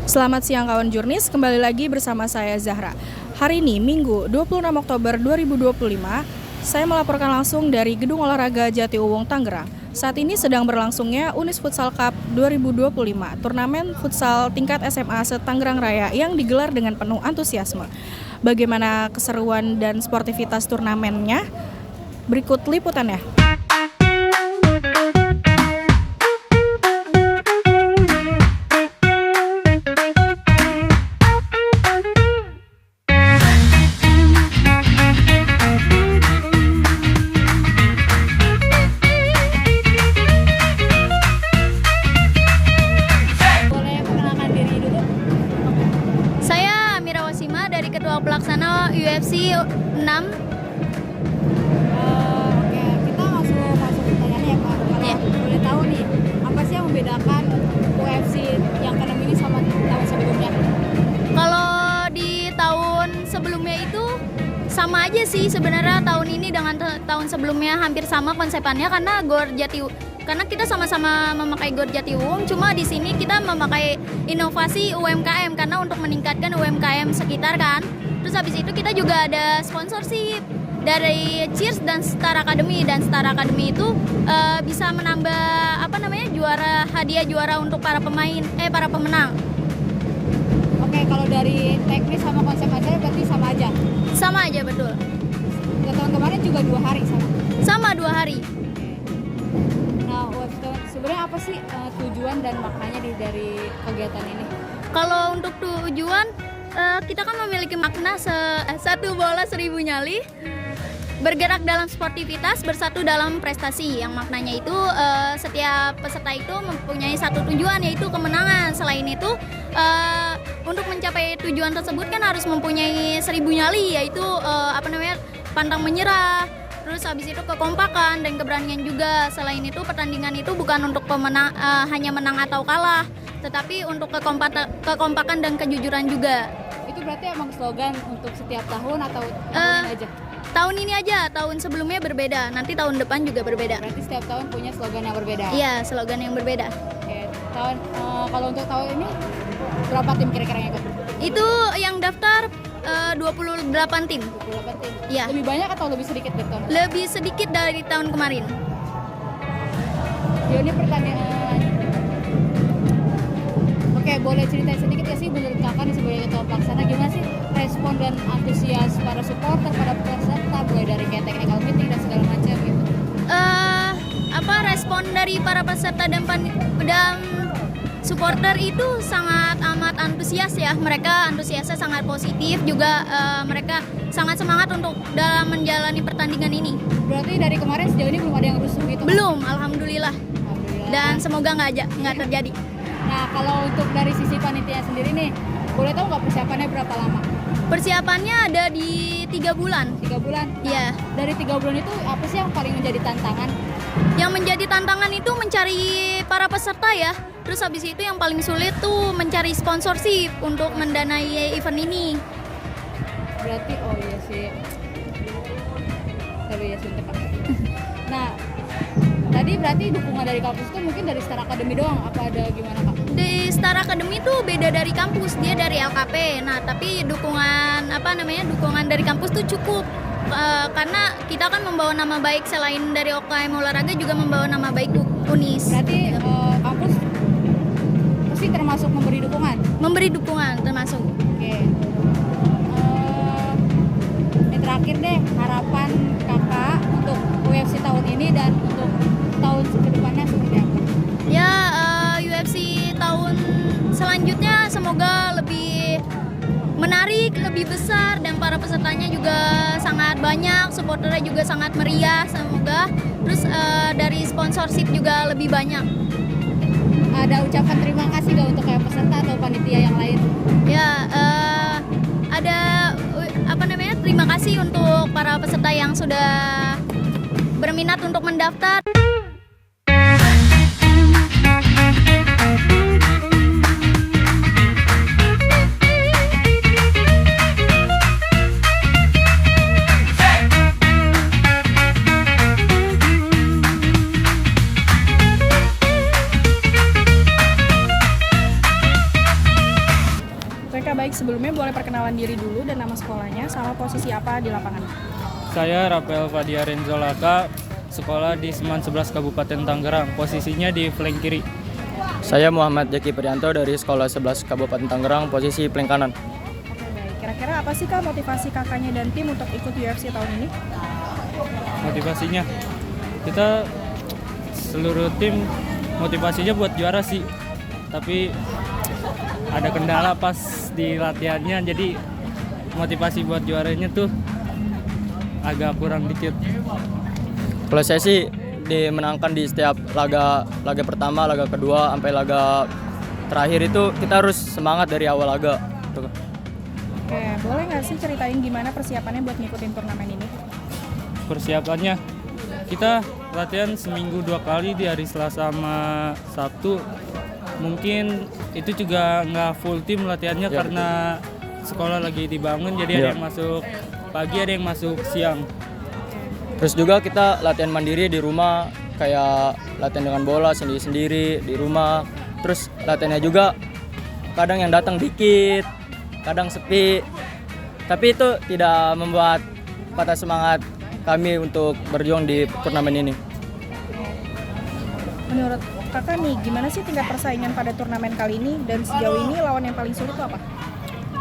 Selamat siang kawan jurnis, kembali lagi bersama saya Zahra. Hari ini Minggu 26 Oktober 2025, saya melaporkan langsung dari Gedung Olahraga Jatiuwung Tangerang. Saat ini sedang berlangsungnya Unis Futsal Cup 2025, turnamen futsal tingkat SMA se-Tangerang Raya yang digelar dengan penuh antusiasme. Bagaimana keseruan dan sportivitas turnamennya? Berikut liputannya. Ketua Pelaksana UFC 6. Oke, kita masuk pertanyaannya ya Pak. Kalau boleh tahu nih, apa sih yang membedakan UFC yang ke-6 ini sama tahun sebelumnya? Kalau di tahun sebelumnya itu sama aja sih sebenarnya, tahun ini dengan tahun sebelumnya hampir sama konsepannya karena kita sama-sama memakai GOR Jatiuwung, cuma di sini kita memakai inovasi UMKM karena untuk meningkatkan UMKM sekitar kan. Terus habis itu kita juga ada sponsorship dari Cheers dan Star Academy, dan Star Academy itu bisa menambah hadiah juara untuk para pemenang. Oke, kalau dari teknis sama konsep acara berarti sama aja? Sama aja, betul. Ya, tahun kemarin juga 2 hari sama? Sama 2 hari. Nah, sebenarnya apa sih tujuan dan maknanya dari kegiatan ini? Kalau untuk tujuan, kita kan memiliki makna satu bola 1000 nyali, bergerak dalam sportivitas, bersatu dalam prestasi. Yang maknanya itu setiap peserta itu mempunyai satu tujuan, yaitu kemenangan. Selain itu, untuk mencapai tujuan tersebut kan harus mempunyai 1000 nyali, yaitu pantang menyerah. Terus habis itu kekompakan dan keberanian juga. Selain itu, pertandingan itu bukan untuk hanya menang atau kalah, tetapi untuk kekompakan dan kejujuran juga. Itu berarti emang slogan untuk setiap tahun atau tahun ini aja? Tahun ini aja, tahun sebelumnya berbeda, nanti tahun depan juga berbeda. Berarti setiap tahun punya slogan yang berbeda? Iya, slogan yang berbeda. Oke, kalau untuk tahun ini berapa tim kira-kira yang ikut? Itu yang daftar 28 tim. 28 tim? Iya. Lebih banyak atau lebih sedikit dari tahun? Lebih sedikit dari tahun kemarin. Ya, ini pertanyaan. Oke, boleh ceritain sedikit ya sih menurut kakak nih sebagai ketua pelaksana, gimana sih respon dan antusias para supporter, para peserta, mulai dari kayak technical meeting dan segala macam gitu? Respon dari para peserta dan supporter itu sangat amat antusias ya. Mereka antusiasnya sangat positif juga, mereka sangat semangat untuk dalam menjalani pertandingan ini. Berarti dari kemarin sejauh ini belum ada yang rusuh gitu? Belum, alhamdulillah. Dan semoga nggak terjadi. Nah, kalau untuk dari sisi panitia sendiri nih, boleh tahu nggak persiapannya berapa lama? Persiapannya ada di 3 bulan. 3 bulan? Iya. Dari 3 bulan itu apa sih yang paling menjadi tantangan? Yang menjadi tantangan itu mencari para peserta ya. Terus habis itu yang paling sulit tuh mencari sponsorship untuk mendanai event ini. Berarti, oh iya sih. Tapi ya suntik. Nah, tadi berarti dukungan dari kampus itu mungkin dari Star Academy doang, apa ada gimana Kak? Di Star Academy itu beda dari kampus, dia dari LKP. Nah, tapi dukungan dari kampus tuh cukup. Karena kita kan membawa nama baik, selain dari OKM olahraga juga membawa nama baik UNIS. Berarti kampus pasti termasuk memberi dukungan? Memberi dukungan termasuk. Oke. Yang terakhir deh, harapan kakak untuk UFC tahun ini dan untuk tahun kedepannya seperti apa? Ya, UFC tahun selanjutnya semoga lebih menarik, lebih besar, dan para pesertanya juga sangat banyak, supporternya juga sangat meriah semoga. Terus dari sponsorship juga lebih banyak. Ada ucapan terima kasih gak untuk kayak peserta atau panitia yang lain? Ya, ada terima kasih untuk para peserta yang sudah berminat untuk mendaftar. Baik, sebelumnya boleh perkenalan diri dulu dan nama sekolahnya sama posisi apa di lapangan. Saya Rafael Fadia Renzolaka, sekolah di Seman 11 Kabupaten Tangerang, posisinya di flank kiri. Saya Muhammad Jaki Prianto dari Sekolah 11 Kabupaten Tangerang, posisi flank kanan. Oke, baik. Kira-kira apa sih Kak motivasi kakaknya dan tim untuk ikut UFC tahun ini? Motivasinya, kita seluruh tim motivasinya buat juara sih. Tapi ada kendala pas di latihannya, jadi motivasi buat juaranya tuh agak kurang dikit. Kalau saya sih dimenangkan di setiap laga pertama, laga kedua, sampai laga terakhir itu kita harus semangat dari awal laga. Oke, boleh nggak sih ceritain gimana persiapannya buat ngikutin turnamen ini? Persiapannya, kita latihan seminggu 2 kali di hari Selasa sama Sabtu. Mungkin itu juga nggak full tim latihannya Ya, karena sekolah lagi dibangun, jadi Ya. ada yang masuk pagi, ada yang masuk siang. Terus juga kita latihan mandiri di rumah, kayak latihan dengan bola sendiri-sendiri di rumah. Terus latihannya juga kadang yang datang dikit, kadang sepi. Tapi itu tidak membuat patah semangat kami untuk berjuang di turnamen ini. Menurut kakak nih, gimana sih tingkat persaingan pada turnamen kali ini dan sejauh ini lawan yang paling sulit itu apa?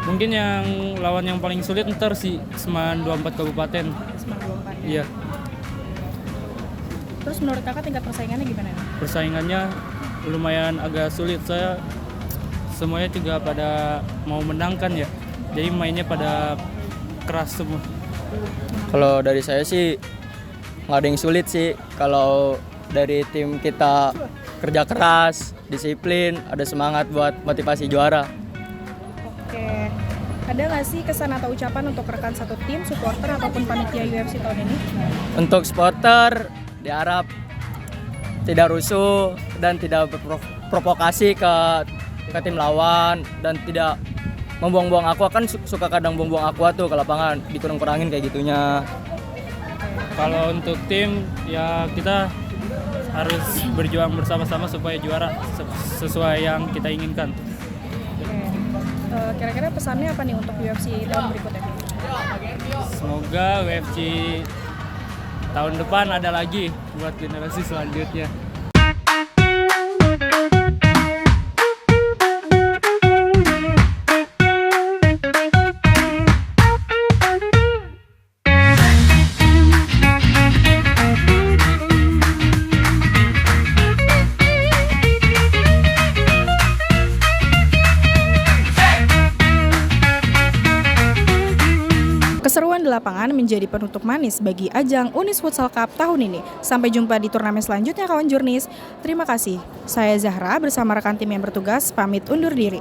Mungkin yang lawan yang paling sulit ntar sih Seman 24 Kabupaten. Seman 24 ya. Iya, Terus menurut kakak tingkat persaingannya gimana? persaingannya lumayan agak sulit. Saya semuanya juga pada mau menangkan ya. Jadi mainnya pada keras semua. Kalau dari saya sih nggak ada yang sulit sih. Kalau dari tim kita kerja keras, disiplin, ada semangat buat motivasi juara. Oke, ada nggak sih kesan atau ucapan untuk rekan satu tim, supporter ataupun panitia UFC tahun ini? Untuk supporter diharap tidak rusuh dan tidak berprovokasi ke tim lawan dan tidak membuang-buang aqua. Kan suka kadang buang-buang aqua tuh ke lapangan, dikurang-kurangin kayak gitunya. Kalau untuk tim ya kita harus berjuang bersama-sama supaya juara sesuai yang kita inginkan. Oke. Kira-kira pesannya apa nih untuk UFC tahun berikutnya? Semoga UFC tahun depan ada lagi buat generasi selanjutnya. Keseruan di lapangan menjadi penutup manis bagi ajang Unis Futsal Cup tahun ini. Sampai jumpa di turnamen selanjutnya kawan jurnis. Terima kasih. Saya Zahra bersama rekan tim yang bertugas pamit undur diri.